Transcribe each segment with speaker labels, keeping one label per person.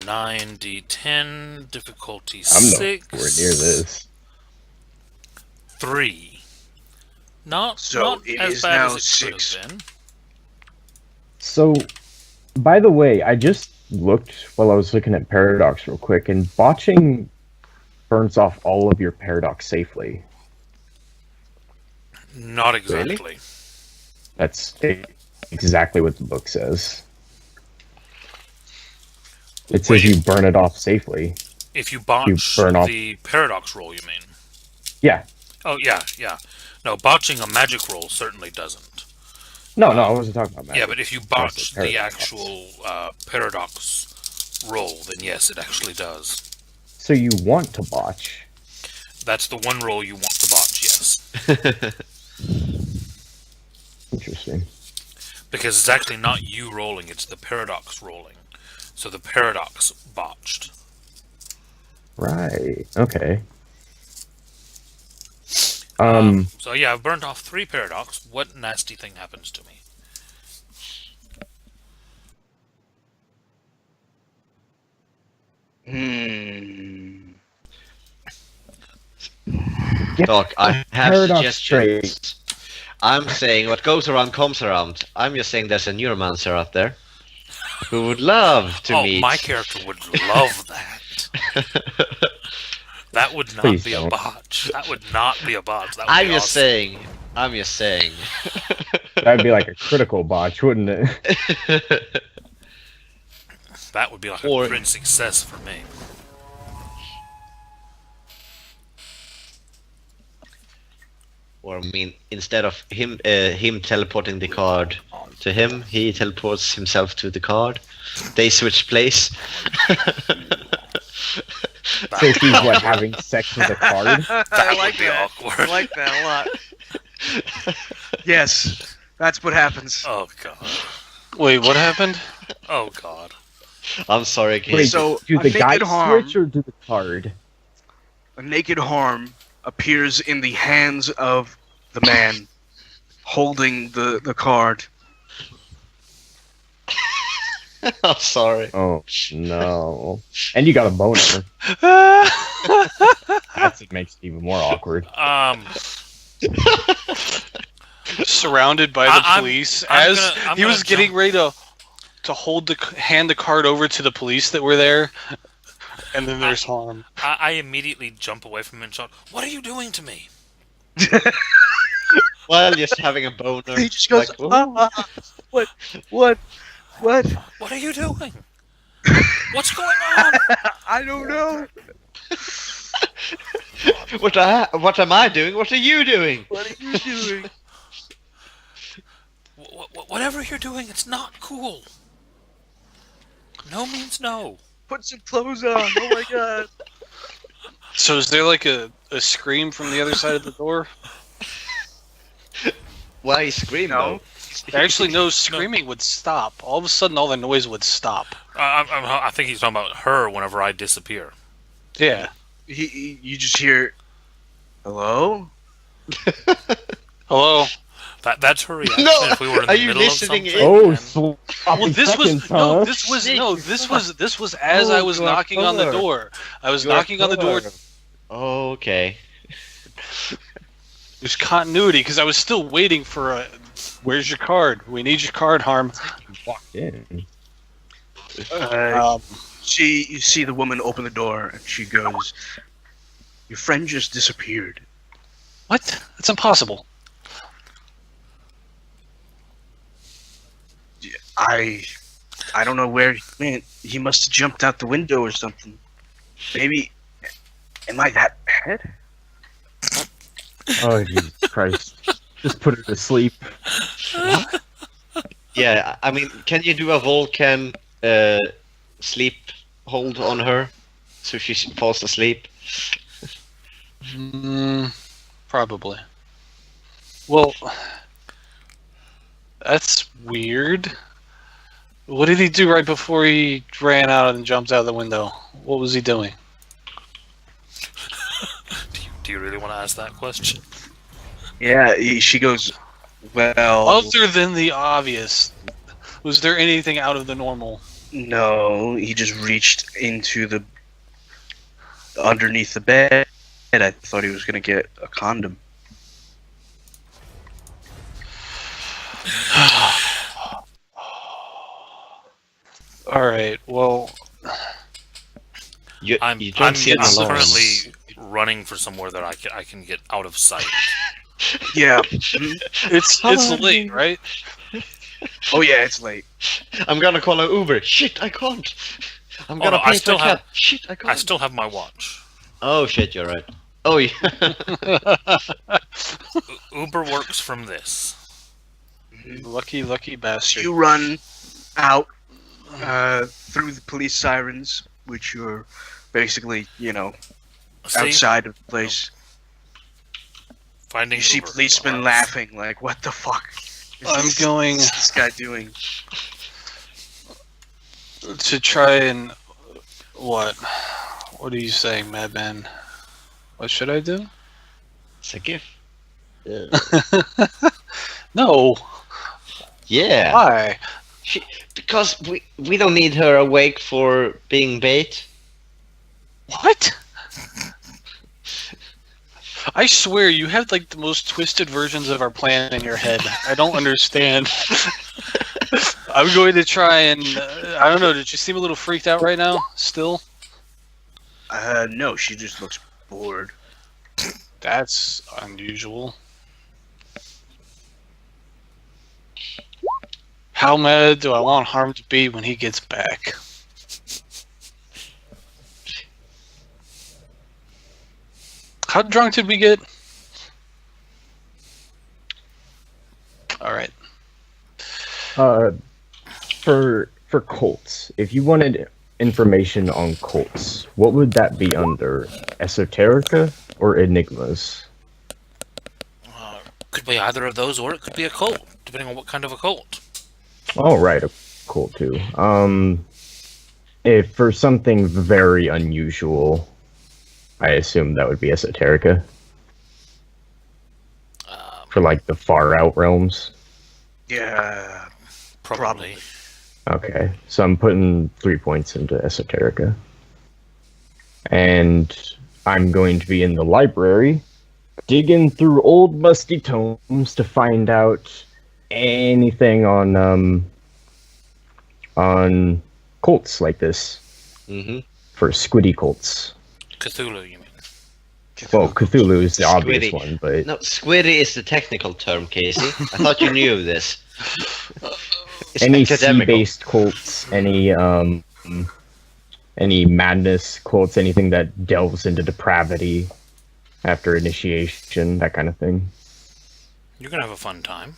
Speaker 1: 9d10, difficulty
Speaker 2: I'm
Speaker 1: 6.
Speaker 2: nowhere near this.
Speaker 1: 3. Not
Speaker 3: it
Speaker 1: as
Speaker 3: is
Speaker 1: bad
Speaker 3: now
Speaker 1: as it
Speaker 3: 6.
Speaker 1: could have been.
Speaker 2: So, by the way, I just looked while I was looking at Paradox real quick, and botching burns off all of your Paradox safely.
Speaker 1: Not exactly.
Speaker 4: Really?
Speaker 2: That's exactly what the book says. It says you burn it off safely.
Speaker 1: If you botch the paradox roll, you mean?
Speaker 2: Yeah.
Speaker 1: Oh, yeah. No, botching a magic roll certainly doesn't.
Speaker 2: No, I wasn't talking about magic.
Speaker 1: Yeah, but if you botch the actual paradox roll, then yes, it actually does.
Speaker 2: So you want to botch?
Speaker 1: That's the one roll you want to botch, yes.
Speaker 2: Interesting.
Speaker 1: Because it's actually not you rolling, it's the paradox rolling. So the paradox botched.
Speaker 2: Right. Okay.
Speaker 1: So yeah, I've burnt off 3 paradox. What nasty thing happens to me?
Speaker 4: Doc, I have
Speaker 2: Paradox
Speaker 4: suggestions. I'm saying what goes around comes around. I'm just saying there's a neuromancer out there who would love to meet.
Speaker 1: Oh, my character would love that. That would not be a botch. That would not be a botch. That would
Speaker 4: I'm
Speaker 1: be
Speaker 4: just
Speaker 1: awesome.
Speaker 4: saying. I'm just saying.
Speaker 2: That'd be like a critical botch, wouldn't it?
Speaker 1: That would be like a great success for me.
Speaker 4: Or I mean, instead of him teleporting the card to him, he teleports himself to the card. They switch place.
Speaker 2: So he's what, having sex with a card?
Speaker 3: I like that.
Speaker 1: Awkward.
Speaker 3: I like that a lot. Yes, that's what happens.
Speaker 1: Oh god.
Speaker 5: Wait, what happened?
Speaker 1: Oh god.
Speaker 4: I'm sorry, kid.
Speaker 2: Wait,
Speaker 3: So,
Speaker 2: do
Speaker 3: a
Speaker 2: the guy
Speaker 3: naked harm-
Speaker 2: switch or do the card?
Speaker 3: A naked harm appears in the hands of the man holding the card.
Speaker 4: I'm sorry.
Speaker 2: Oh, no. And you got a boner. That's what makes it even more awkward.
Speaker 5: Surrounded by the police, he was getting ready to hand the card over to the police that were there, and then there's harm.
Speaker 1: I immediately jump away from him and shout, "What are you doing to me?"
Speaker 4: While just having a boner.
Speaker 3: He just goes,
Speaker 4: like,
Speaker 3: What?
Speaker 1: What are you doing? What's going on?
Speaker 3: I don't know.
Speaker 4: What am I doing? What are you doing?
Speaker 3: What are you doing?
Speaker 1: Whatever you're doing, it's not cool. No means no.
Speaker 3: Put some clothes on. Oh my god.
Speaker 5: So is there like a scream from the other side of the door?
Speaker 4: Why he scream though?
Speaker 5: Actually, no, screaming would stop. All of a sudden, all the noise would stop.
Speaker 1: I think he's talking about her whenever I disappear.
Speaker 5: Yeah.
Speaker 3: You just hear, hello?
Speaker 5: Hello?
Speaker 1: That's her reaction.
Speaker 4: No,
Speaker 1: if we were in the
Speaker 4: are you
Speaker 1: middle of
Speaker 4: listening
Speaker 1: something.
Speaker 2: Oh,
Speaker 5: Well, this was as I was knocking on the door. I was knocking on the door.
Speaker 4: Oh, okay.
Speaker 5: There's continuity because I was still waiting for a. Where's your card? We need your card, Harm.
Speaker 2: walked in.
Speaker 3: You see the woman open the door, and she goes, "Your friend just disappeared."
Speaker 5: What? That's impossible.
Speaker 3: I don't know where he went. He must have jumped out the window or something. Maybe. Am I that bad?
Speaker 2: Oh, Jesus Christ. Just put her to sleep.
Speaker 4: Yeah, I mean, can you do a Vulcan sleep hold on her so she falls asleep?
Speaker 5: Probably. Well, that's weird. What did he do right before he ran out and jumped out the window? What was he doing?
Speaker 1: Do you really want to ask that question?
Speaker 3: Yeah, she goes, well...
Speaker 5: Other than the obvious, was there anything out of the normal?
Speaker 3: No, he just reached into the underneath the bed. And I thought he was gonna get a condom.
Speaker 5: All right. Well,
Speaker 1: I'm currently running for somewhere that I can get out of sight.
Speaker 3: Yeah.
Speaker 5: it's late, right?
Speaker 3: Oh yeah, it's late.
Speaker 4: I'm gonna call an Uber. Shit, I can't. I'm gonna pay for a cab. Shit, I can't.
Speaker 1: I still have my watch.
Speaker 4: Oh shit, you're right. Oh yeah.
Speaker 1: Uber works from this.
Speaker 5: Lucky bastard.
Speaker 3: You run out through the police sirens, which are basically, outside of the place.
Speaker 1: Finding
Speaker 3: you see
Speaker 1: Uber
Speaker 3: policemen laughing, like, what the fuck is this guy doing?
Speaker 5: To try and... What? What are you saying, madman? What should I do?
Speaker 4: It's a gift.
Speaker 5: No.
Speaker 4: Yeah.
Speaker 5: Why?
Speaker 4: Because we don't need her awake for being bait.
Speaker 5: What? I swear you have like the most twisted versions of our plan in your head. I don't understand. I'm going to try and I don't know. Did you seem a little freaked out right now? Still?
Speaker 3: No, she just looks bored.
Speaker 5: That's unusual. How mad do I want Harm to be when he gets back? How drunk did we get? Alright.
Speaker 2: For cults, if you wanted information on cults, what would that be under? Esoterica or Enigmas?
Speaker 1: Could be either of those, or it could be a cult, depending on what kind of a cult.
Speaker 2: Oh, right, a cult too. If for something very unusual, I assume that would be Esoterica. For like the far out realms.
Speaker 3: Yeah,
Speaker 1: Probably.
Speaker 2: Okay, so I'm putting 3 points into Esoterica. And I'm going to be in the library, digging through old musty tomes to find out anything on cults like this.
Speaker 4: Mm-hmm.
Speaker 2: For squiddy cults.
Speaker 1: Cthulhu, you mean?
Speaker 2: Well, Cthulhu is the obvious
Speaker 4: Squiddy.
Speaker 2: one, but...
Speaker 4: No, squiddy is the technical term, Casey. I thought you knew this. It's
Speaker 2: any
Speaker 4: academical.
Speaker 2: sea-based cults, any madness cults, anything that delves into depravity after initiation, that kind of thing.
Speaker 1: You're gonna have a fun time.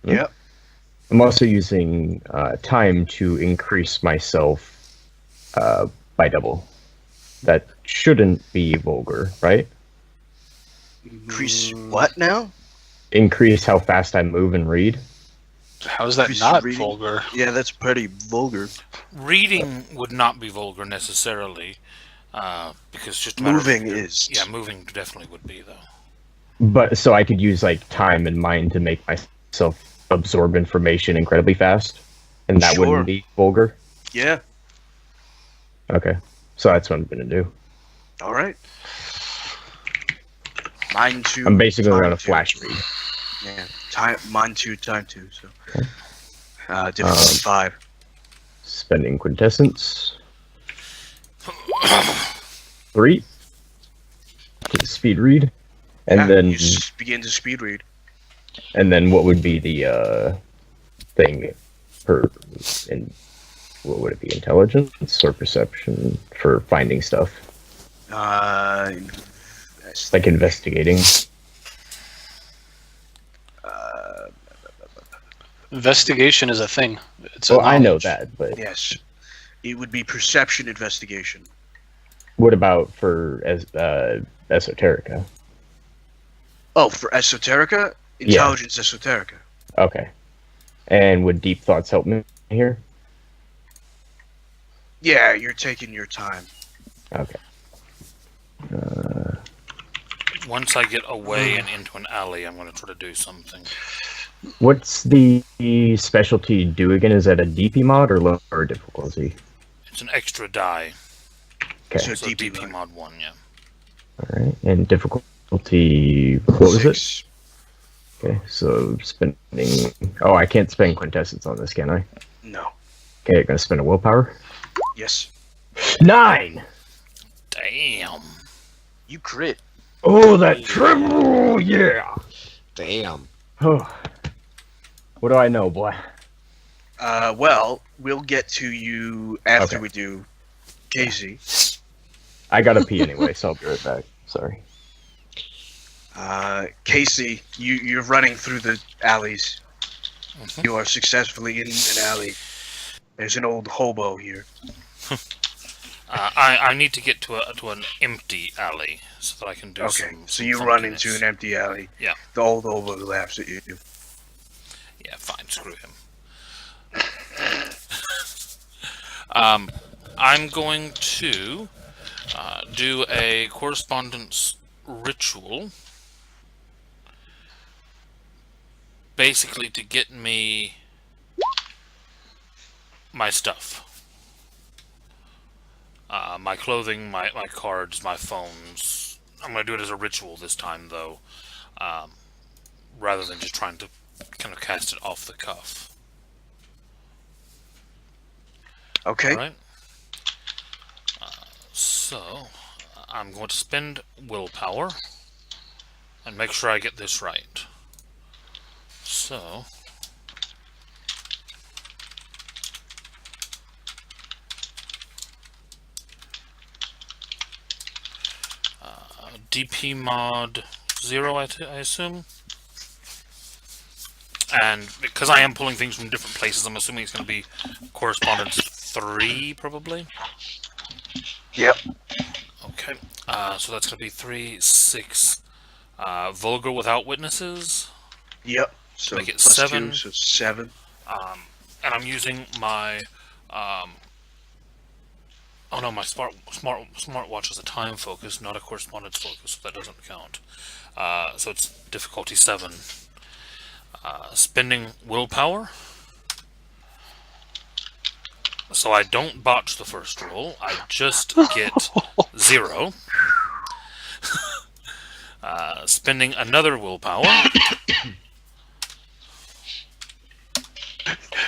Speaker 3: Yep.
Speaker 2: I'm also using time to increase myself by double. That shouldn't be vulgar, right?
Speaker 3: Increase what now?
Speaker 2: Increase how fast I move and read.
Speaker 5: How is that
Speaker 3: Increase
Speaker 5: not
Speaker 3: reading?
Speaker 5: vulgar?
Speaker 3: Yeah, that's pretty vulgar.
Speaker 1: Reading would not be vulgar necessarily, because just a
Speaker 3: Moving
Speaker 1: matter of,
Speaker 3: is.
Speaker 1: Yeah, moving definitely would be though.
Speaker 2: But so I could use like time and mind to make myself absorb information incredibly fast, and that
Speaker 3: Sure.
Speaker 2: wouldn't be vulgar.
Speaker 3: Yeah.
Speaker 2: Okay, so that's what I'm gonna do.
Speaker 3: All right. Mine too.
Speaker 2: I'm basically
Speaker 3: time
Speaker 2: gonna
Speaker 3: two.
Speaker 2: flash read.
Speaker 3: Yeah. Mine too. Time two. So. Difficulty 5.
Speaker 2: Spending quintessence. 3 to speed read, and
Speaker 3: Yeah,
Speaker 2: then
Speaker 3: you just begin to speed read.
Speaker 2: what would be the thing for what would it be, intelligence or perception for finding stuff, like investigating?
Speaker 5: Investigation is a thing. It's a
Speaker 2: Well, I know
Speaker 5: knowledge.
Speaker 2: that, but
Speaker 3: Yes. It would be perception investigation.
Speaker 2: what about for esoterica?
Speaker 3: Oh, for esoterica? Intelligence esoterica.
Speaker 2: Okay, and would deep thoughts help me here?
Speaker 3: Yeah, you're taking your time.
Speaker 2: Okay.
Speaker 1: Once I get away and into an alley, I'm gonna try to do something.
Speaker 2: What's the specialty do again? Is that a DP mod or lower difficulty?
Speaker 1: It's an extra die.
Speaker 2: Okay.
Speaker 3: So
Speaker 1: So
Speaker 3: DP
Speaker 1: DP mod 1, yeah.
Speaker 2: Alright. And difficulty, what was it?
Speaker 3: 6.
Speaker 2: Okay, so spending... Oh, I can't spend quintessence on this, can I?
Speaker 3: No.
Speaker 2: Okay, gonna spend a willpower.
Speaker 3: Yes.
Speaker 2: 9!
Speaker 1: Damn.
Speaker 3: You crit.
Speaker 2: Oh, that triple! Yeah!
Speaker 4: Damn.
Speaker 2: Oh. What do I know, boy?
Speaker 3: Well, we'll get to you after
Speaker 2: Okay.
Speaker 3: we do Casey.
Speaker 2: I gotta pee anyway, so I'll be right back. Sorry.
Speaker 3: Casey, you're running through the alleys.
Speaker 1: Mhm.
Speaker 3: You are successfully in an alley. There's an old hobo here.
Speaker 1: I need to get to an empty alley so that I can do
Speaker 3: Okay,
Speaker 1: some.
Speaker 3: so
Speaker 1: some
Speaker 3: you run
Speaker 1: funkiness.
Speaker 3: into an empty alley.
Speaker 1: Yeah.
Speaker 3: The old hobo laughs at you.
Speaker 1: Yeah, fine. Screw him. I'm going to do a correspondence ritual, basically to get me my stuff. My clothing, my cards, my phones. I'm going to do it as a ritual this time, though, rather than just trying to kind of cast it off the cuff.
Speaker 3: Okay.
Speaker 1: Alright. So, I'm going to spend willpower and make sure I get this right. So, DP mod 0, I assume. And because I am pulling things from different places, I'm assuming it's going to be correspondence 3, probably.
Speaker 3: Yep.
Speaker 1: Okay, so that's going to be 3, 6. Vulgar without witnesses.
Speaker 3: Yep. So
Speaker 1: Make it
Speaker 3: plus
Speaker 1: 7.
Speaker 3: 2, so 7.
Speaker 1: And I'm using my. Oh no, my smartwatch is a time focus, not a correspondence focus, so that doesn't count. So it's difficulty 7. Spending willpower. So I don't botch the first roll. I just get 0. Spending another willpower.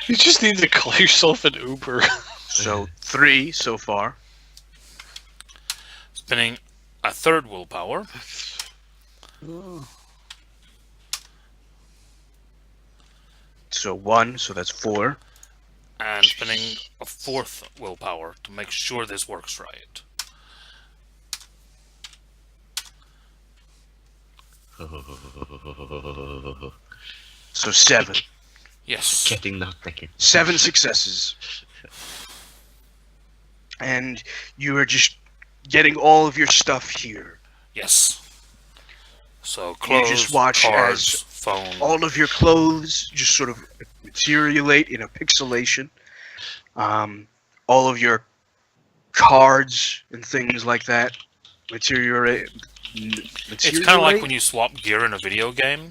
Speaker 5: You just need to call yourself an Uber.
Speaker 3: So 3 so far.
Speaker 1: Spending a third willpower.
Speaker 3: So 1, so that's 4.
Speaker 1: And spending a fourth willpower to make sure this works right.
Speaker 3: So 7.
Speaker 1: Yes.
Speaker 4: Getting nutmeg.
Speaker 3: 7 successes. And you are just getting all of your stuff here.
Speaker 1: Yes. So clothes,
Speaker 3: You just watch
Speaker 1: cards,
Speaker 3: as
Speaker 1: phone.
Speaker 3: all of your clothes just sort of materialate in a pixelation. All of your cards and things like that materialate.
Speaker 1: It's kind of like when you swap gear in a video game.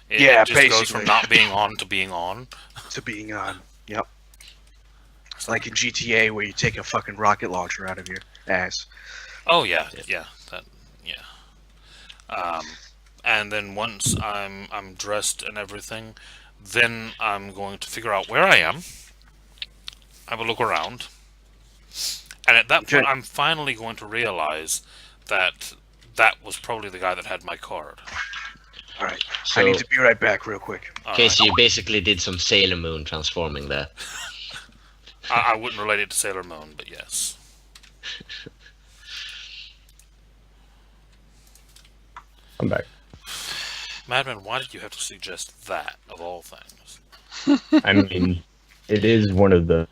Speaker 1: It
Speaker 3: Yeah,
Speaker 1: just goes
Speaker 3: basically.
Speaker 1: from not being on to being on.
Speaker 3: to being on. Yep. It's like in GTA where you take a fucking rocket launcher out of your ass.
Speaker 1: Oh yeah, yeah, yeah. And then once I'm dressed and everything, then I'm going to figure out where I am. Have a look around, and at that
Speaker 3: Okay.
Speaker 1: point, I'm finally going to realize that that was probably the guy that had my card.
Speaker 3: Alright.
Speaker 4: So,
Speaker 3: I need to be right back real quick.
Speaker 4: okay, so you basically did some Sailor Moon transforming there.
Speaker 1: I wouldn't relate it to Sailor Moon, but yes.
Speaker 2: I'm back.
Speaker 1: Madman, why did you have to suggest that, of all things?
Speaker 2: I mean, it is one of the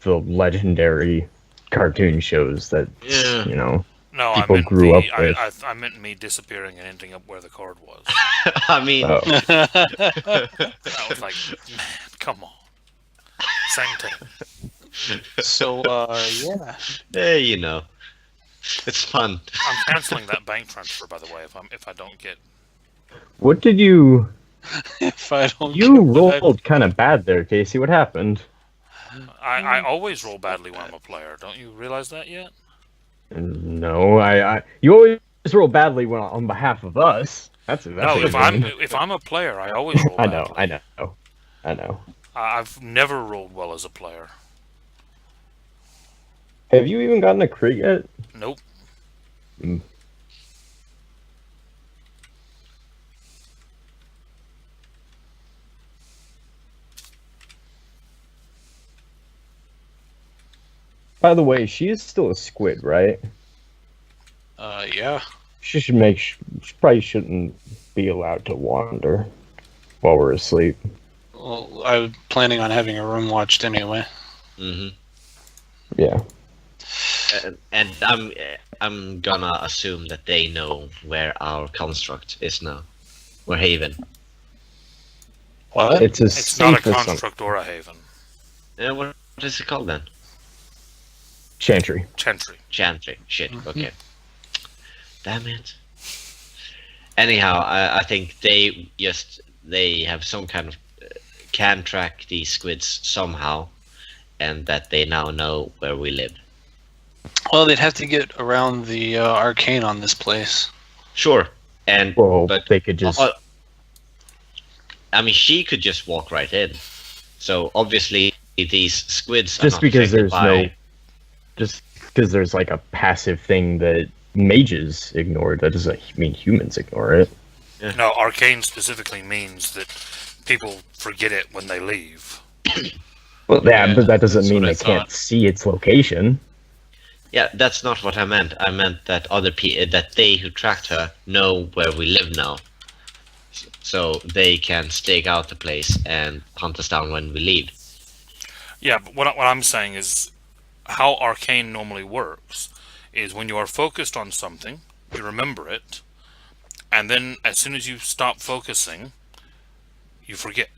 Speaker 2: legendary cartoon shows that,
Speaker 4: Yeah.
Speaker 2: you know,
Speaker 1: No,
Speaker 2: People
Speaker 1: I meant
Speaker 2: grew up with.
Speaker 1: I meant me disappearing and ending up where the card was.
Speaker 4: I mean,
Speaker 2: oh,
Speaker 1: I was like, man, come on. Same thing.
Speaker 5: So, yeah.
Speaker 4: you know, it's fun.
Speaker 1: I'm canceling that bank transfer, by the way, if I don't get.
Speaker 2: what did you
Speaker 5: if I don't.
Speaker 2: You
Speaker 5: get what I-
Speaker 2: rolled kind of bad there, Casey. What happened?
Speaker 1: I always roll badly when I'm a player. Don't you realize that yet?
Speaker 2: No, you always roll badly when on behalf of us. That's
Speaker 1: No,
Speaker 2: a
Speaker 1: if
Speaker 2: good
Speaker 1: I'm
Speaker 2: thing.
Speaker 1: if I'm a player, I always roll
Speaker 2: I
Speaker 1: badly.
Speaker 2: know.
Speaker 1: I've never rolled well as a player.
Speaker 2: Have you even gotten a crit yet?
Speaker 1: Nope.
Speaker 2: Mm. By the way, she is still a squid, right?
Speaker 5: Yeah.
Speaker 2: She probably shouldn't be allowed to wander while we're asleep.
Speaker 5: Well, I was planning on having a room watched anyway.
Speaker 4: Hmm.
Speaker 2: Yeah.
Speaker 4: And I'm gonna assume that they know where our construct is now. Or haven.
Speaker 5: What?
Speaker 2: It's as
Speaker 1: It's not a
Speaker 2: safe as some
Speaker 1: construct or a haven.
Speaker 4: What is it called then?
Speaker 2: chantry.
Speaker 1: Chantry.
Speaker 4: Chantry. Shit.
Speaker 5: Mhm.
Speaker 4: Okay. Damn it. Anyhow, I think they have some kind of can track these squids somehow, and that they now know where we live.
Speaker 5: Well, they'd have to get around the arcane on this place.
Speaker 4: Sure. And
Speaker 2: Well,
Speaker 4: but
Speaker 2: they could just.
Speaker 4: I mean, she could just walk right in. So obviously these squids are
Speaker 2: Just
Speaker 4: not
Speaker 2: because
Speaker 4: affected
Speaker 2: there's just because there's like a passive thing that mages ignore, that doesn't mean humans ignore it.
Speaker 1: No, arcane specifically means that people forget it when they leave.
Speaker 2: Well, yeah, but that doesn't
Speaker 5: that's
Speaker 2: mean
Speaker 5: what I
Speaker 2: they can't
Speaker 5: thought.
Speaker 2: see its location.
Speaker 4: Yeah, that's not what I meant. I meant that that they who tracked her know where we live now, so they can stake out the place and hunt us down when we leave.
Speaker 1: Yeah, but what I'm saying is how arcane normally works is when you are focused on something, you remember it, and then as soon as you stop focusing, you forget.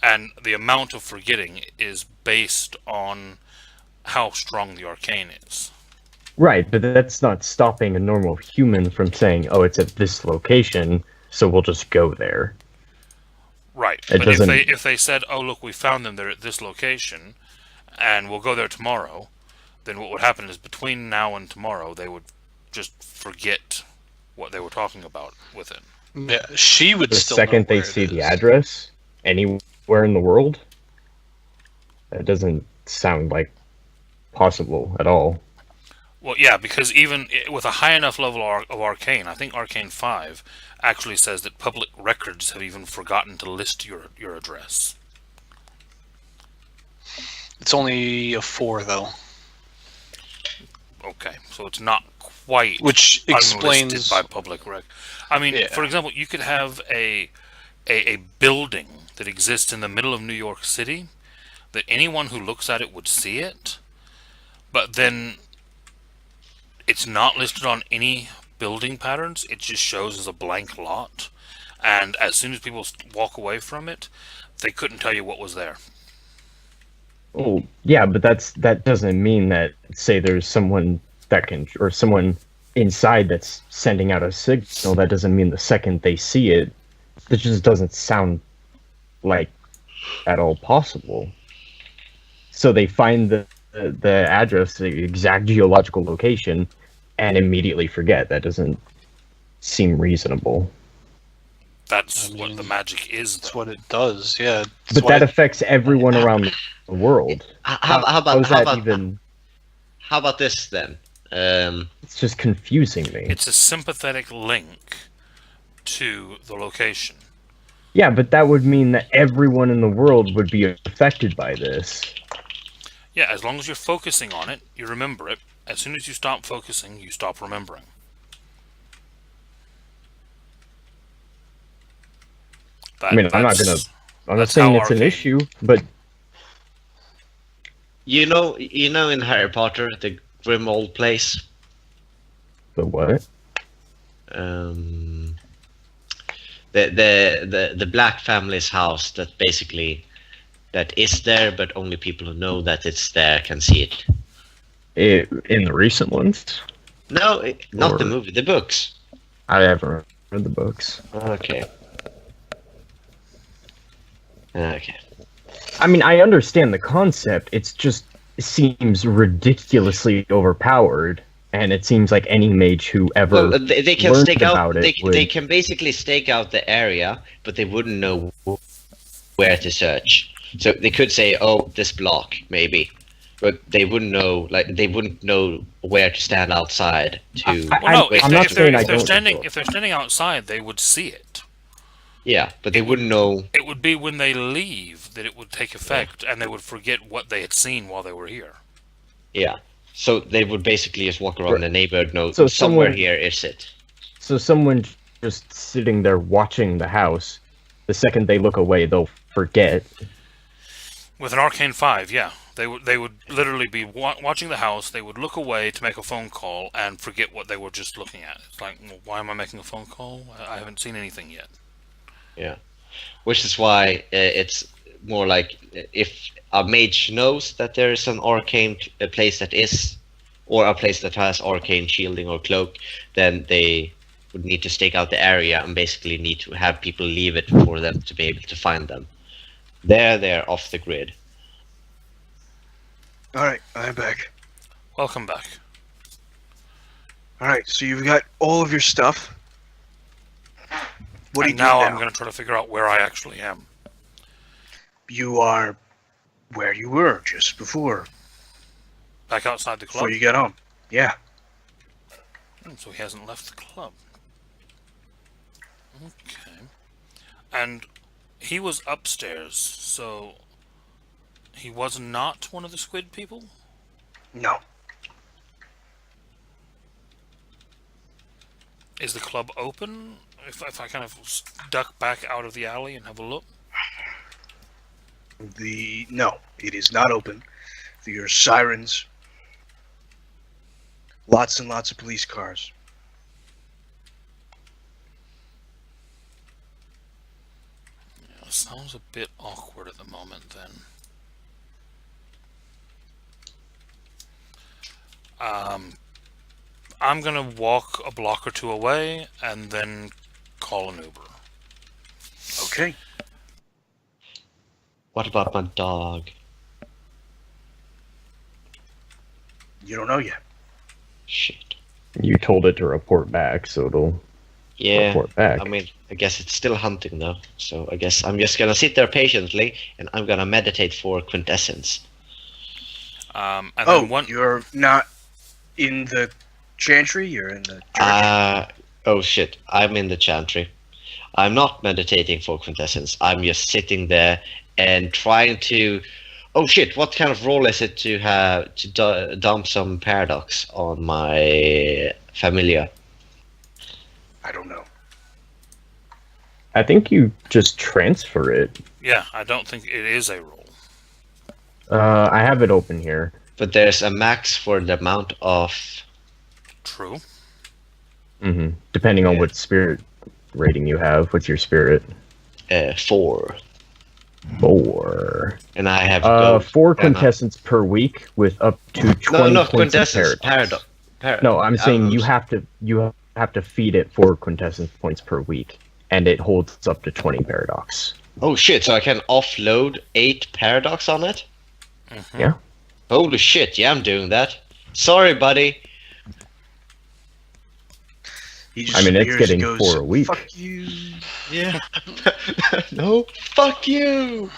Speaker 1: And the amount of forgetting is based on how strong the arcane is.
Speaker 2: Right, but that's not stopping a normal human from saying, "Oh, it's at this location, so we'll just go there."
Speaker 1: Right.
Speaker 2: It
Speaker 1: But
Speaker 2: doesn't-
Speaker 1: if they said, "Oh, look, we found them. They're at this location, and we'll go there tomorrow," then what would happen is between now and tomorrow, they would just forget what they were talking about with it.
Speaker 5: Yeah, she would
Speaker 2: The
Speaker 5: still
Speaker 2: second
Speaker 5: know
Speaker 2: they
Speaker 5: where
Speaker 2: see
Speaker 5: it
Speaker 2: the
Speaker 5: is.
Speaker 2: address anywhere in the world, that doesn't sound like possible at all.
Speaker 1: Well, yeah, because even with a high enough level of arcane, I think Arcane 5 actually says that public records have even forgotten to list your address.
Speaker 5: It's only a 4 though,
Speaker 1: Okay, so it's not quite
Speaker 5: which
Speaker 1: unlisted
Speaker 5: explains.
Speaker 1: by public rec. I mean,
Speaker 5: Yeah.
Speaker 1: for example, you could have a building that exists in the middle of New York City that anyone who looks at it would see it, but then it's not listed on any building patterns. It just shows as a blank lot, and as soon as people walk away from it, they couldn't tell you what was there.
Speaker 2: Oh, yeah, but that doesn't mean that, say, there's someone that can, or someone inside that's sending out a signal. That doesn't mean the second they see it, it just doesn't sound like at all possible. So they find the address, the exact geological location, and immediately forget. That doesn't seem reasonable.
Speaker 1: That's
Speaker 5: I
Speaker 1: what
Speaker 5: mean,
Speaker 1: the magic is,
Speaker 5: That's
Speaker 1: though.
Speaker 5: what it does. Yeah. That's
Speaker 2: But
Speaker 5: why-
Speaker 2: that affects everyone around the world.
Speaker 4: How
Speaker 2: How
Speaker 4: about
Speaker 2: is that even?
Speaker 4: how about this then?
Speaker 2: It's just confusing me.
Speaker 1: It's a sympathetic link to the location.
Speaker 2: Yeah, but that would mean that everyone in the world would be affected by this.
Speaker 1: Yeah, as long as you're focusing on it, you remember it. As soon as you stop focusing, you stop remembering.
Speaker 2: I mean, I'm not
Speaker 1: that's
Speaker 2: saying
Speaker 1: how
Speaker 2: it's an
Speaker 1: arcane-
Speaker 2: issue, but
Speaker 4: you know in Harry Potter the grim old place.
Speaker 2: the what?
Speaker 4: The black family's house that basically that is there, but only people who know that it's there can see it.
Speaker 2: In the recent ones,
Speaker 4: No, not the
Speaker 2: Or-
Speaker 4: movie, the books.
Speaker 2: I haven't read the books.
Speaker 4: Okay. Okay.
Speaker 2: I mean, I understand the concept. It's just it seems ridiculously overpowered, and it seems like any mage who ever
Speaker 4: Well, they can
Speaker 2: learned
Speaker 4: stake out.
Speaker 2: about it
Speaker 4: They
Speaker 2: would.
Speaker 4: can basically stake out the area, but they wouldn't know where to search. So they could say, "Oh, this block, maybe," but they wouldn't know. Like they wouldn't know where to stand outside to.
Speaker 1: Well, no.
Speaker 2: I'm not saying I
Speaker 1: If they're
Speaker 2: don't
Speaker 1: standing,
Speaker 2: know.
Speaker 1: if they're standing outside, they would see it.
Speaker 4: Yeah, but they wouldn't know.
Speaker 1: It would be when they leave that it would take effect, and they would forget what they had seen while they were here.
Speaker 4: Yeah. So they would basically just walk around the neighborhood, know
Speaker 2: So
Speaker 4: somewhere
Speaker 2: someone-
Speaker 4: here is it.
Speaker 2: So someone just sitting there watching the house, the second they look away, they'll forget.
Speaker 1: With an Arcane 5, yeah. They would literally be watching the house, they would look away to make a phone call and forget what they were just looking at. It's like, well, why am I making a phone call? I haven't seen anything yet.
Speaker 4: Yeah. Which is why it's more like if a mage knows that there is an arcane place that is, or a place that has arcane shielding or cloak, then they would need to stake out the area and basically need to have people leave it for them to be able to find them. They're off the grid.
Speaker 3: All right, I'm back.
Speaker 1: Welcome back.
Speaker 3: All right, so you've got all of your stuff. What do you
Speaker 1: And
Speaker 3: do
Speaker 1: now
Speaker 3: now?
Speaker 1: I'm going to try to figure out where I actually am.
Speaker 3: You are where you were just before
Speaker 1: Back outside the club?
Speaker 3: you got home. Yeah.
Speaker 1: So he hasn't left the club. Okay. And he was upstairs, so he was not one of the squid people?
Speaker 3: No.
Speaker 1: Is the club open? If I kind of duck back out of the alley and have a look?
Speaker 3: No, it is not open. There are sirens. Lots and lots of police cars.
Speaker 1: Yeah, sounds a bit awkward at the moment then. I'm gonna walk a block or two away and then call an Uber.
Speaker 3: Okay.
Speaker 4: What about my dog?
Speaker 3: You don't know yet.
Speaker 4: Shit.
Speaker 2: You told it to report back, so it'll
Speaker 4: Yeah.
Speaker 2: report back.
Speaker 4: I mean, I guess it's still hunting though, so I guess I'm just gonna sit there patiently and I'm gonna meditate for quintessence.
Speaker 1: And
Speaker 3: Oh,
Speaker 1: then one.
Speaker 3: you're not in the chantry? You're in the church?
Speaker 4: Oh shit, I'm in the chantry. I'm not meditating for quintessence. I'm just sitting there and trying to. Oh shit, what kind of role is it to have to dump some paradox on my familiar?
Speaker 3: I don't know.
Speaker 2: I think you just transfer it.
Speaker 1: Yeah, I don't think it is a roll.
Speaker 2: I have it open here.
Speaker 4: But there's a max for the amount of.
Speaker 1: True.
Speaker 2: Depending on
Speaker 4: Yeah.
Speaker 2: what spirit rating you have. What's your spirit?
Speaker 4: 4.
Speaker 2: 4.
Speaker 4: And I have
Speaker 2: 4
Speaker 4: and I-
Speaker 2: quintessence per week with up to 20
Speaker 4: No, not
Speaker 2: points of
Speaker 4: quintessence.
Speaker 2: paradox.
Speaker 4: Paradox.
Speaker 2: No, I'm saying you have to feed it 4 quintessence points per week, and it holds up to 20 paradox.
Speaker 4: Oh shit! So I can offload 8 paradox on it.
Speaker 1: Mhm.
Speaker 2: Yeah.
Speaker 4: Holy shit! Yeah, I'm doing that. Sorry, buddy.
Speaker 3: He just
Speaker 2: I mean, it's
Speaker 3: sneers
Speaker 2: getting
Speaker 3: and
Speaker 2: 4 a week.
Speaker 3: Fuck you.
Speaker 4: Yeah. No. Fuck you.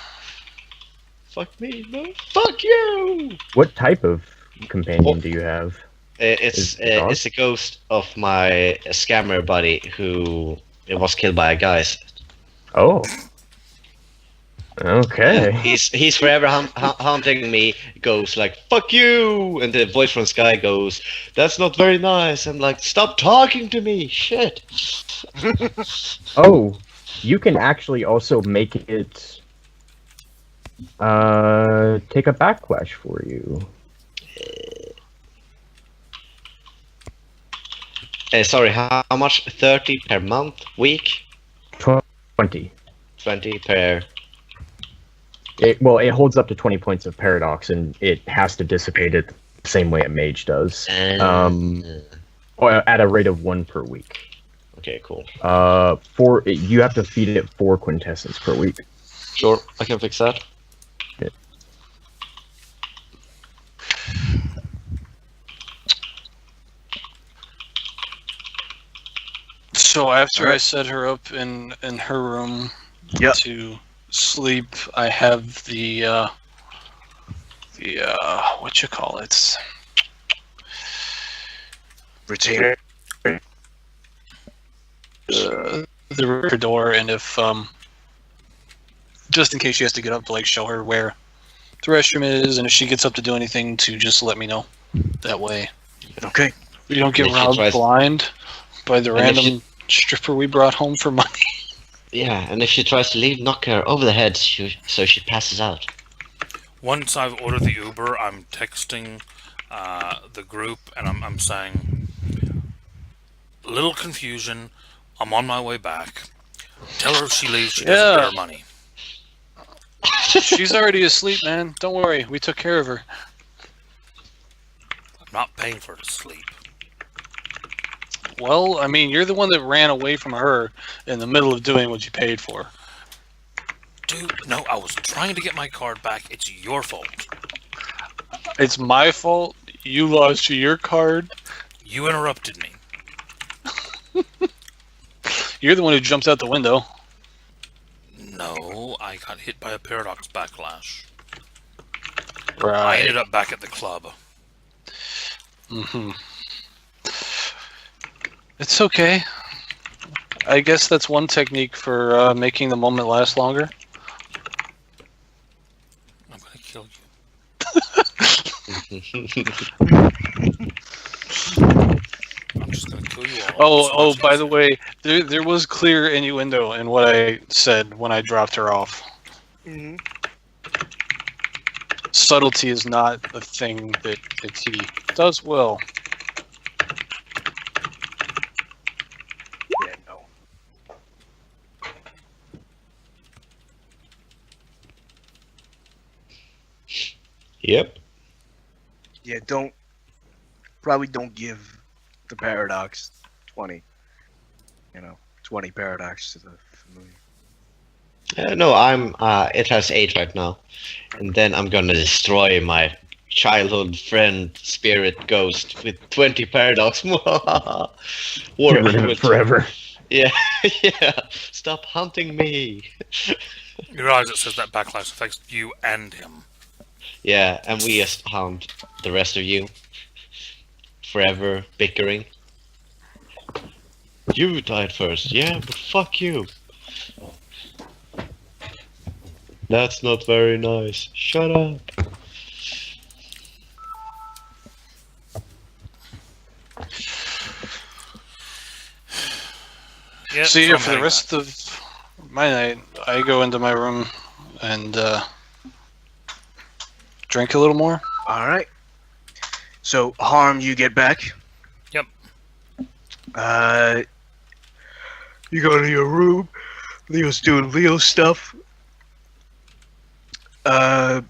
Speaker 4: Fuck me. No. Fuck you.
Speaker 2: What type of companion do you have?
Speaker 4: It's
Speaker 2: Is it a dog?
Speaker 4: it's a ghost of my scammer buddy who was killed by a guys.
Speaker 2: Oh. Okay.
Speaker 4: He's forever haunting me. Goes like "fuck you," and the voice from Sky goes, "That's not very nice." I'm like, "Stop talking to me, shit."
Speaker 2: Oh, you can actually also make it take a backlash for you.
Speaker 4: Sorry, how much? 30 per month, week,
Speaker 2: 20.
Speaker 4: 20 per.
Speaker 2: It holds up to 20 points of paradox, and it has to dissipate it the same way a mage does. Or at a rate of 1 per week.
Speaker 4: Okay, cool.
Speaker 2: You have to feed it 4 quintessence per week.
Speaker 4: Sure, I can fix that.
Speaker 5: So after I
Speaker 3: Alright.
Speaker 5: set her up in her room
Speaker 3: Yep.
Speaker 5: to sleep, I have the what you call it?
Speaker 3: Retainer.
Speaker 5: The rear door, and if just in case she has to get up to like show her where the restroom is, and if she gets up to do anything, to just let me know. That way
Speaker 3: Okay.
Speaker 5: we don't get
Speaker 4: And if she
Speaker 5: robbed
Speaker 4: tries-
Speaker 5: blind by the
Speaker 4: And if
Speaker 5: random stripper we brought home for money.
Speaker 4: Yeah, and if she tries to leave, knock her over the head so she passes out.
Speaker 1: Once I've ordered the Uber, I'm texting the group and I'm saying, little confusion. I'm on my way back. Tell her if she leaves, she doesn't get her money.
Speaker 5: She's already asleep, man. Don't worry, we took care of her.
Speaker 1: I'm not paying for her to sleep.
Speaker 5: Well, I mean, you're the one that ran away from her in the middle of doing what you paid for.
Speaker 1: Dude, no, I was trying to get my card back. It's your fault.
Speaker 5: It's my fault. You lost your card.
Speaker 1: You interrupted me.
Speaker 5: You're the one who jumped out the window.
Speaker 1: No, I got hit by a paradox backlash. I
Speaker 5: Right.
Speaker 1: ended up back at the club.
Speaker 5: Mm-hmm. It's okay. I guess that's one technique for making the moment last longer.
Speaker 1: I'm gonna kill you. I'm just gonna kill you all.
Speaker 5: Oh, by the way, there was clear innuendo in what I said when I dropped her off.
Speaker 3: Mm-hmm.
Speaker 5: Subtlety is not the thing that he does well.
Speaker 3: Yeah, no.
Speaker 4: Yep.
Speaker 3: Yeah, probably don't give the paradox 20. 20 paradox to the familiar.
Speaker 4: No, it has 8 right now. And then I'm gonna destroy my childhood friend, spirit, ghost with 20 paradox. War
Speaker 2: Get rid of it
Speaker 4: with-
Speaker 2: forever.
Speaker 4: Yeah, yeah. Stop hunting me.
Speaker 1: You realize it says that backlash affects you and him.
Speaker 4: Yeah, and we just hound the rest of you. Forever bickering. You died first. Yeah, but fuck you. That's not very nice. Shut up.
Speaker 1: Yeah,
Speaker 5: So yeah,
Speaker 1: I'm
Speaker 5: for the
Speaker 1: heading
Speaker 5: rest of my night, I go into my room and drink a little more.
Speaker 3: All right. So, Harm, you get back.
Speaker 1: Yep.
Speaker 3: You go to your room. Leo's doing Leo stuff. Father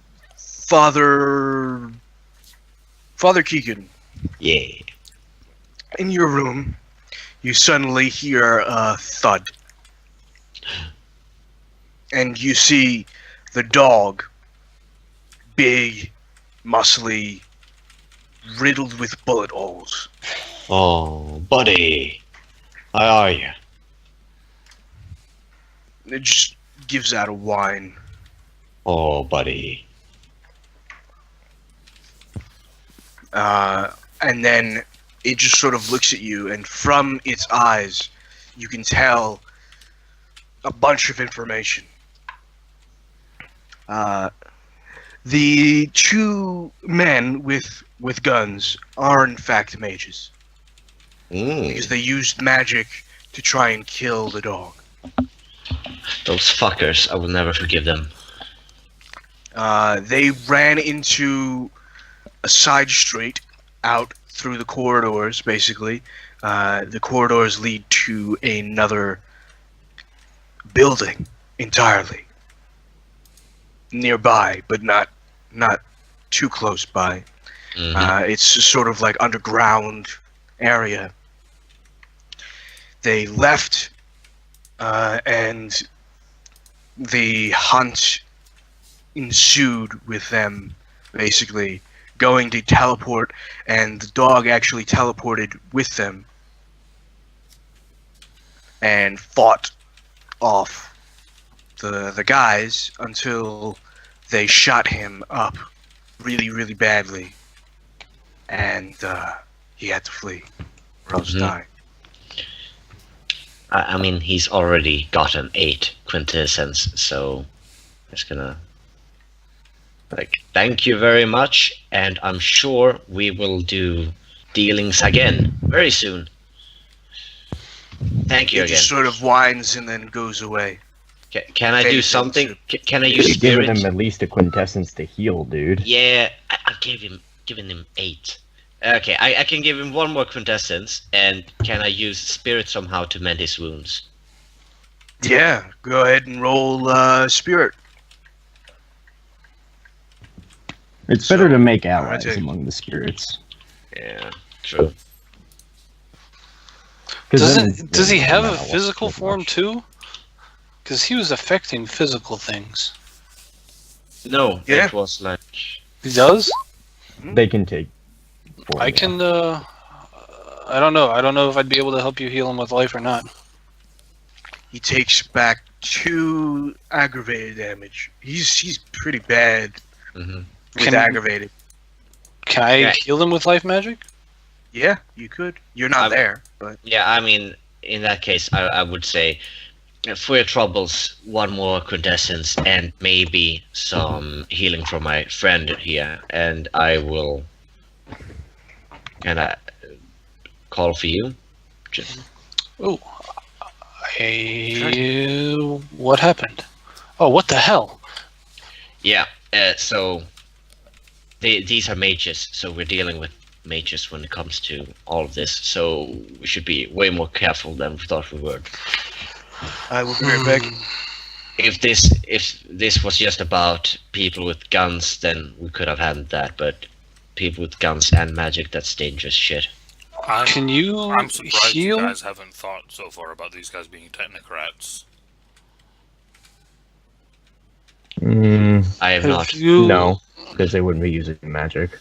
Speaker 3: Keegan,
Speaker 4: Yeah.
Speaker 3: in your room, you suddenly hear a thud. And you see the dog, big, muscly, riddled with bullet holes.
Speaker 4: Oh, buddy. How are you?
Speaker 3: It just gives out a whine.
Speaker 4: Oh, buddy.
Speaker 3: And then it just sort of looks at you, and from its eyes, you can tell a bunch of information. The 2 men with guns are in fact mages, because they used magic to try and kill the dog.
Speaker 4: Those fuckers, I will never forgive them.
Speaker 3: They ran into a side street out through the corridors, basically. The corridors lead to another building entirely. Nearby, but not too close by.
Speaker 4: Mhm.
Speaker 3: It's a sort of like underground area. they left, and the hunt ensued with them basically going to teleport, and the dog actually teleported with them and fought off the guys until they shot him up really, really badly, and he had to flee or else die.
Speaker 4: I mean, he's already got an 8 quintessence, so just gonna thank you very much, and I'm sure we will do dealings again very soon. Thank you
Speaker 3: He
Speaker 4: again.
Speaker 3: just sort of whines and then goes away.
Speaker 4: Can I do
Speaker 3: Fades
Speaker 4: something?
Speaker 3: into-
Speaker 4: Can I use
Speaker 2: You've given
Speaker 4: spirit?
Speaker 2: him at least a quintessence to heal, dude.
Speaker 4: Yeah, I've given him 8. Okay, I can give him 1 more quintessence, and can I use spirit somehow to mend his wounds?
Speaker 3: Yeah, go ahead and roll spirit.
Speaker 2: It's
Speaker 3: So,
Speaker 2: better to make
Speaker 3: I'll
Speaker 2: allies
Speaker 3: take-
Speaker 2: among the spirits.
Speaker 4: Yeah, true.
Speaker 5: Does he have a
Speaker 2: not
Speaker 5: physical
Speaker 2: much.
Speaker 5: form too? Because he was affecting physical things.
Speaker 4: No,
Speaker 3: Yeah.
Speaker 4: it was like...
Speaker 5: He does?
Speaker 2: They can take. Form,
Speaker 5: I
Speaker 2: yeah.
Speaker 5: can, I don't know. I don't know if I'd be able to help you heal him with life or not.
Speaker 3: He takes back 2 aggravated damage. He's pretty bad
Speaker 4: Mhm.
Speaker 3: with
Speaker 5: Can-
Speaker 3: aggravated.
Speaker 5: Can I
Speaker 4: Yeah.
Speaker 5: heal him with life magic?
Speaker 3: Yeah, you could. You're not
Speaker 4: I'm-
Speaker 3: there, but
Speaker 4: Yeah, I mean, in that case, I would say, for your troubles, 1 more quintessence, and maybe some healing from my friend here, and I will... Can I call for you?
Speaker 5: Oh, what happened? Oh, what the hell?
Speaker 4: Yeah, so... these are mages, so we're dealing with mages when it comes to all of this, so we should be way more careful than we thought we were.
Speaker 3: I will be right back.
Speaker 4: If this was just about people with guns, then we could have handled that, but people with guns and magic, that's dangerous shit.
Speaker 5: Can you
Speaker 1: I'm surprised
Speaker 5: heal?
Speaker 1: you guys haven't thought so far about these guys being technocrats.
Speaker 4: I have not.
Speaker 2: No, because they wouldn't be using magic.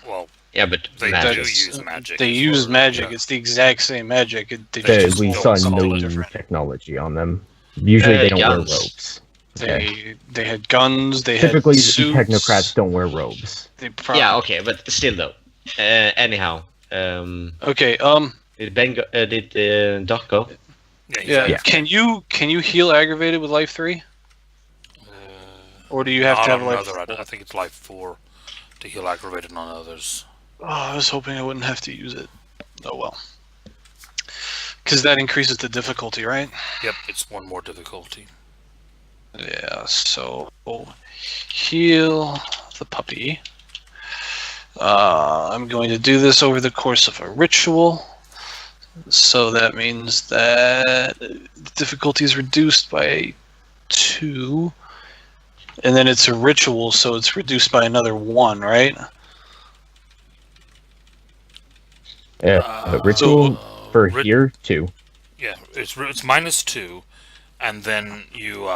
Speaker 1: Well,
Speaker 4: Yeah, but
Speaker 1: they
Speaker 4: magic.
Speaker 1: do use magic.
Speaker 5: They
Speaker 1: as
Speaker 5: use
Speaker 1: far-
Speaker 5: magic.
Speaker 1: yeah.
Speaker 5: It's the exact same magic.
Speaker 1: They
Speaker 2: They,
Speaker 1: just
Speaker 2: we
Speaker 1: don't
Speaker 2: saw
Speaker 1: call
Speaker 2: no
Speaker 1: it different.
Speaker 2: technology on them. Usually they don't
Speaker 4: guns.
Speaker 2: wear robes.
Speaker 5: They had guns. They had
Speaker 2: Typically,
Speaker 5: suits.
Speaker 2: technocrats don't wear robes.
Speaker 5: They
Speaker 4: Yeah, okay, but still though. Anyhow,
Speaker 5: Okay.
Speaker 4: did Doc go?
Speaker 1: Yeah, he's
Speaker 5: Yeah.
Speaker 1: like,
Speaker 5: Can you heal aggravated with life 3, or do you have
Speaker 1: not
Speaker 5: to have
Speaker 1: on
Speaker 5: life?
Speaker 1: another. I think it's life 4 to heal aggravated on others.
Speaker 5: Oh, I was hoping I wouldn't have to use it. Oh well. Because that increases the difficulty, right?
Speaker 1: Yep, it's 1 more difficulty.
Speaker 5: Yeah, so heal the puppy. I'm going to do this over the course of a ritual. So that means that the difficulty is reduced by 2. And then it's a ritual, so it's reduced by another 1, right?
Speaker 2: Yeah, ritual for
Speaker 1: rit-
Speaker 2: here 2.
Speaker 1: Yeah, it's -2, and then you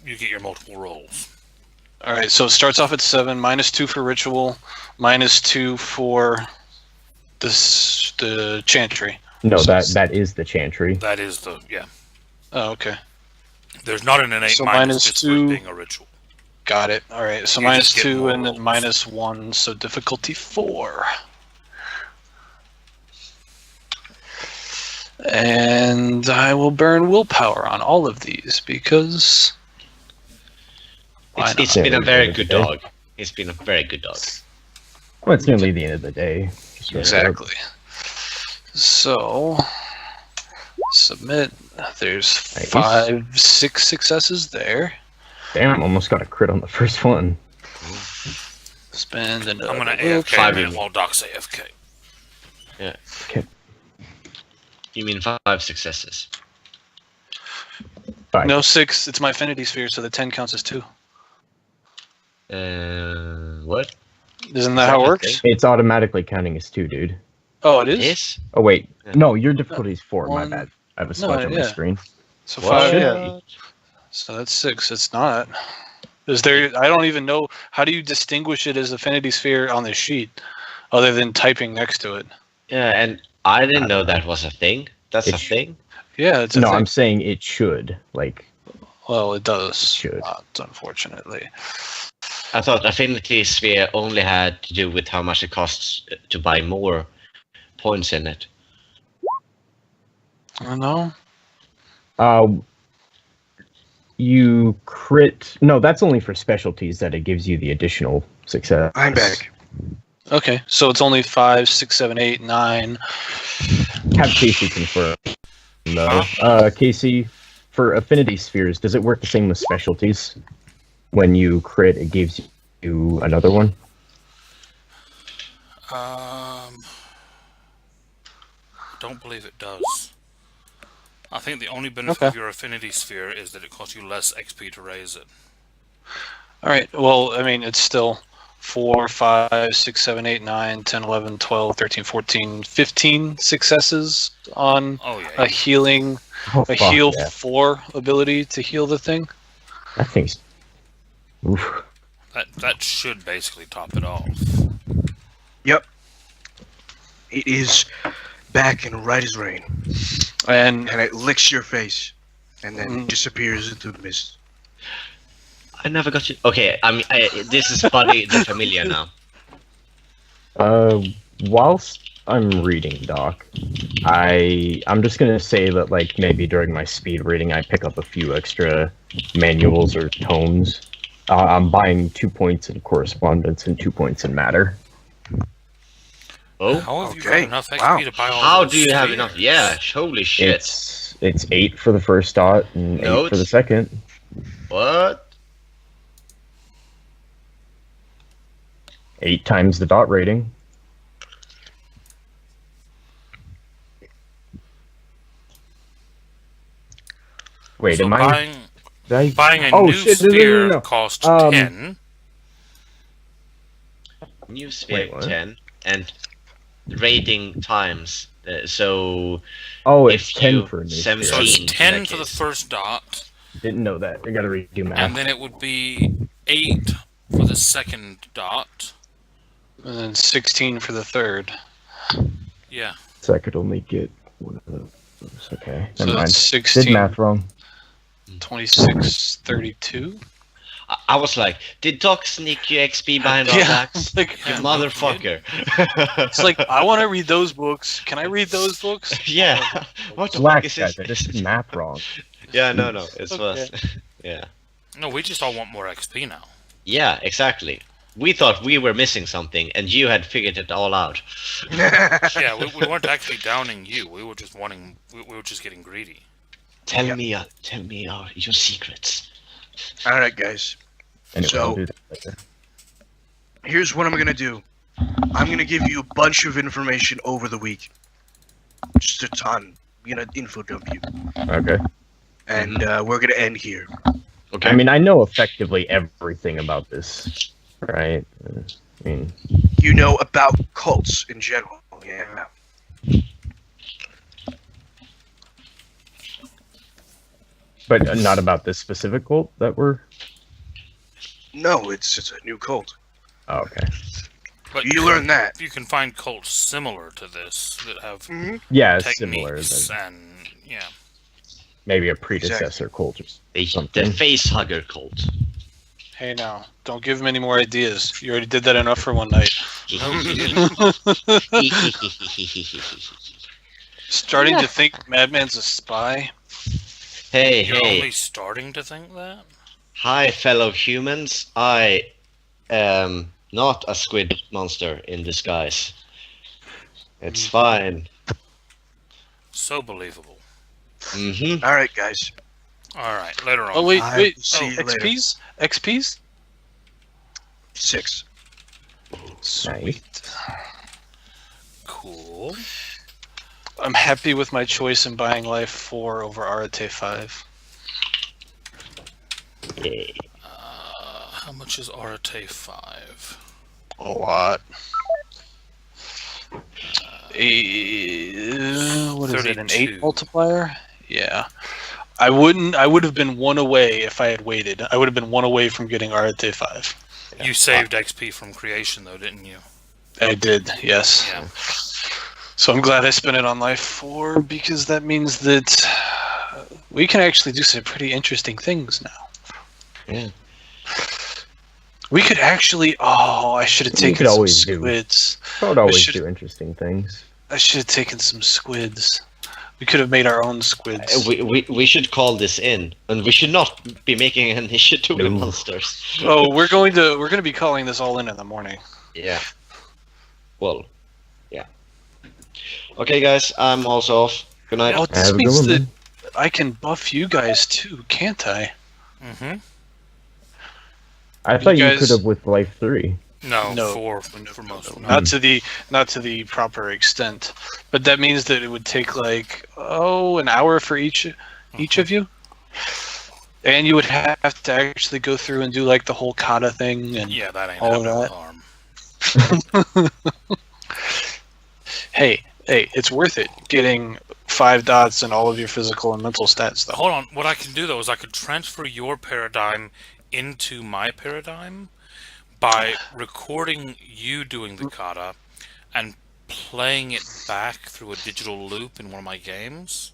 Speaker 1: get your multiple rolls.
Speaker 5: Alright, so it starts off at 7, -2 for ritual, -2 for the chantry.
Speaker 2: No,
Speaker 5: So
Speaker 2: that is the chantry.
Speaker 1: That is the
Speaker 5: Oh, okay.
Speaker 1: There's not an innate
Speaker 5: So
Speaker 1: minus just for it
Speaker 5: -2.
Speaker 1: being a ritual.
Speaker 5: Got it. Alright, so
Speaker 1: You just get
Speaker 5: -2
Speaker 1: more
Speaker 5: and then
Speaker 1: rolls.
Speaker 5: -1, so difficulty 4. And I will burn willpower on all of these because why
Speaker 4: It's
Speaker 2: not?
Speaker 4: been a
Speaker 2: Yeah,
Speaker 4: very
Speaker 2: yeah,
Speaker 4: good
Speaker 2: yeah.
Speaker 4: dog. It's been a very good dog.
Speaker 2: Well, it's nearly the end of the day. Just wrap it up.
Speaker 5: exactly. So submit. There's
Speaker 2: Nice.
Speaker 5: 5, 6 successes there.
Speaker 2: Damn, almost got a crit on the first one.
Speaker 5: Spend another.
Speaker 1: I'm gonna
Speaker 5: will-
Speaker 1: AFK
Speaker 4: 5
Speaker 1: a minute
Speaker 4: in-
Speaker 1: while Doc's AFK.
Speaker 4: You mean 5 successes?
Speaker 2: 5.
Speaker 5: No, 6. It's my affinity sphere, so the 10 counts as 2.
Speaker 4: What?
Speaker 5: Isn't that how it works?
Speaker 2: It's automatically counting as 2, dude.
Speaker 5: Oh, it is.
Speaker 4: This?
Speaker 2: Oh wait,
Speaker 4: Yeah.
Speaker 2: no, your difficulty is 4. My
Speaker 5: One.
Speaker 2: bad. I have a
Speaker 5: No,
Speaker 2: smudge on my
Speaker 5: yeah.
Speaker 2: screen.
Speaker 5: So
Speaker 4: What?
Speaker 5: 5, yeah. So that's 6. It's not. Is there? I don't even know. How do you distinguish it as affinity sphere on this sheet, other than typing next to it?
Speaker 4: Yeah, and I didn't know that was a thing. That's a
Speaker 2: It's-
Speaker 4: thing.
Speaker 5: Yeah, it's a
Speaker 2: No,
Speaker 5: thing.
Speaker 2: I'm saying it should. Like,
Speaker 5: Well, it does.
Speaker 2: Should.
Speaker 5: Not, unfortunately.
Speaker 4: I thought affinity sphere only had to do with how much it costs to buy more points in it.
Speaker 5: I don't know.
Speaker 2: You crit. No, that's only for specialties that it gives you the additional success.
Speaker 3: I'm back.
Speaker 5: Okay, so it's only 5, 6, 7, 8, 9.
Speaker 2: Have Casey confirm. No. Casey, for affinity spheres, does it work the same with specialties? When you crit, it gives you another one?
Speaker 1: Don't believe it does. I think the only benefit
Speaker 5: Okay.
Speaker 1: of your affinity sphere is that it costs you less XP to raise it.
Speaker 5: All right. Well, I mean, it's still 4, 5, 6, 7, 8, 9, 10, 11, 12, 13, 14, 15 successes on
Speaker 1: Oh yeah.
Speaker 5: a healing,
Speaker 2: Oh,
Speaker 5: a
Speaker 2: fuck
Speaker 5: heal
Speaker 2: yeah.
Speaker 5: 4 ability to heal the thing.
Speaker 2: That thing's. Oof.
Speaker 1: That should basically top it off.
Speaker 3: Yep. It is back and right as rain.
Speaker 5: And
Speaker 3: And it licks your face. And then
Speaker 5: Mm.
Speaker 3: disappears into the mist.
Speaker 4: I never got you. Okay, this is Buddy the Familiar now.
Speaker 2: Whilst I'm reading, Doc, I'm just gonna say that, like, maybe during my speed reading, I pick up a few extra manuals or tomes. I'm buying 2 points in correspondence and 2 points in matter.
Speaker 4: Oh,
Speaker 1: How have you got
Speaker 3: Okay,
Speaker 1: enough XP
Speaker 3: wow.
Speaker 1: to buy all
Speaker 4: how
Speaker 1: those
Speaker 4: do you have
Speaker 1: spheres?
Speaker 4: enough? Yeah, holy shit.
Speaker 2: It's 8 for the first dot and
Speaker 4: No,
Speaker 2: 8 for the
Speaker 4: it's-
Speaker 2: second.
Speaker 4: What?
Speaker 2: 8 times the dot rating. Wait,
Speaker 1: So
Speaker 2: am I? did I-
Speaker 1: buying a
Speaker 2: Oh,
Speaker 1: new
Speaker 2: shit, no, no, no,
Speaker 1: sphere
Speaker 2: no.
Speaker 1: costs
Speaker 2: Um,
Speaker 1: 10.
Speaker 4: New sphere
Speaker 2: Wait, what?
Speaker 4: 10 and rating times. So
Speaker 2: Oh, it's
Speaker 4: if
Speaker 2: 10
Speaker 4: you
Speaker 2: for a new
Speaker 1: So
Speaker 4: 17
Speaker 1: it's
Speaker 2: sphere.
Speaker 4: in
Speaker 1: 10
Speaker 4: that
Speaker 1: for the
Speaker 4: case.
Speaker 1: first dot,
Speaker 2: Didn't know that. I gotta redo math.
Speaker 1: and then it would be 8 for the second dot.
Speaker 5: and then 16 for the third.
Speaker 1: Yeah.
Speaker 2: So I could only get one of those. Okay,
Speaker 5: So
Speaker 2: never mind.
Speaker 5: that's
Speaker 2: Did
Speaker 5: 16,
Speaker 2: math wrong.
Speaker 5: 26, 32.
Speaker 4: I was like, did Doc sneak you XP behind our
Speaker 5: Yeah,
Speaker 4: backs?
Speaker 5: like,
Speaker 4: You
Speaker 1: Yeah,
Speaker 4: motherfucker.
Speaker 5: it's like, I want to read those books. Can I read those books?
Speaker 4: yeah. What the fuck
Speaker 2: Relax,
Speaker 4: is
Speaker 2: guys.
Speaker 4: this?
Speaker 2: I just did math wrong.
Speaker 4: Yeah, no, it
Speaker 5: Okay.
Speaker 4: was. Yeah.
Speaker 1: No, we just all want more XP now.
Speaker 4: Yeah, exactly. We thought we were missing something, and you had figured it all out.
Speaker 1: Yeah, we weren't actually downing you. We were just wanting. We were just getting greedy.
Speaker 4: Tell
Speaker 3: Yeah.
Speaker 4: me your secrets.
Speaker 3: Alright, guys.
Speaker 2: Anyway,
Speaker 3: So-
Speaker 2: I'll do that later.
Speaker 3: Here's what I'm gonna do. I'm gonna give you a bunch of information over the week. Just a ton. I'm gonna info dump you.
Speaker 2: Okay.
Speaker 3: And we're gonna end here.
Speaker 4: Okay.
Speaker 2: I mean, I know effectively everything about this, right? I mean,
Speaker 3: You know about cults in general. Yeah.
Speaker 2: but not about this specific cult that we're.
Speaker 3: No, it's a new cult.
Speaker 2: Oh, okay.
Speaker 1: But
Speaker 3: You learn that.
Speaker 1: you can find cults similar to this that have
Speaker 3: Mm-hmm.
Speaker 2: Yeah, it's similar.
Speaker 1: techniques
Speaker 2: Than
Speaker 1: and yeah.
Speaker 2: maybe a predecessor cult or
Speaker 4: The
Speaker 2: something.
Speaker 4: face hugger cult.
Speaker 5: Hey, now, don't give him any more ideas. You already did that enough for one night. Starting to think Madman's a spy.
Speaker 4: Hey,
Speaker 1: You're
Speaker 4: hey.
Speaker 1: only starting to think that?
Speaker 4: Hi, fellow humans. I am not a squid monster in disguise. It's fine.
Speaker 1: So believable.
Speaker 4: Mm-hmm.
Speaker 3: Alright, guys.
Speaker 1: Alright, later on.
Speaker 5: Oh, wait.
Speaker 3: I will see
Speaker 5: Oh,
Speaker 3: you later.
Speaker 5: XPs? XPs?
Speaker 3: 6.
Speaker 5: Sweet.
Speaker 1: Cool.
Speaker 5: I'm happy with my choice in buying Life 4 over Arate 5.
Speaker 1: How much is Arate 5?
Speaker 5: A lot. What is it, an 8
Speaker 1: 32.
Speaker 5: multiplier? Yeah. I would have been one away if I had waited. I would have been one away from getting Arate 5.
Speaker 1: You saved XP from creation, though, didn't you?
Speaker 5: I did, yes.
Speaker 1: Yeah.
Speaker 5: So I'm glad I spent it on Life 4, because that means that we can actually do some pretty interesting things now.
Speaker 4: Yeah.
Speaker 5: We could actually... Oh, I should have
Speaker 2: You
Speaker 5: taken
Speaker 2: could
Speaker 5: some
Speaker 2: always do.
Speaker 5: squids.
Speaker 2: I would always
Speaker 5: should've-
Speaker 2: do interesting things.
Speaker 5: I should have taken some squids. We could have made our own squids.
Speaker 4: We should call this in, and we should not be making any Shitogi
Speaker 2: No.
Speaker 4: monsters.
Speaker 5: Oh, we're going to be calling this all in the morning.
Speaker 4: Yeah. Well, yeah. Okay, guys, I'm also off. Good night.
Speaker 5: Oh, this
Speaker 2: Have a good
Speaker 5: means
Speaker 2: one,
Speaker 5: that
Speaker 2: man.
Speaker 5: I can buff you guys too, can't I?
Speaker 1: Mm-hmm.
Speaker 2: I thought you
Speaker 5: guys-
Speaker 2: could have with Life 3.
Speaker 1: No,
Speaker 5: No.
Speaker 1: for most of them.
Speaker 5: Not to the proper extent, but that means that it would take like an hour for each of you, and you would have to actually go through and do like the whole kata thing and
Speaker 1: Yeah, that ain't
Speaker 5: all
Speaker 1: happening
Speaker 5: that.
Speaker 1: harm.
Speaker 5: hey, it's worth it getting 5 dots in all of your physical and mental stats though.
Speaker 1: Hold on. What I can do, though, is I could transfer your paradigm into my paradigm by recording you doing the kata and playing it back through a digital loop in one of my games.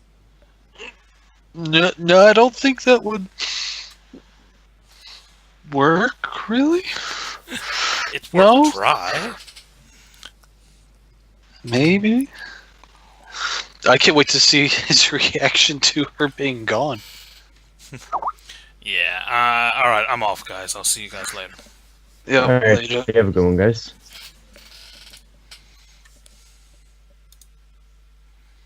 Speaker 5: No, I don't think that would work really.
Speaker 1: It's worth
Speaker 5: No?
Speaker 1: a try.
Speaker 5: Maybe. I can't wait to see his reaction to her being gone.
Speaker 1: Yeah. All right. I'm off, guys. I'll see you guys later.
Speaker 5: Yeah,
Speaker 2: Alright,
Speaker 5: later.
Speaker 2: you have a good one, guys.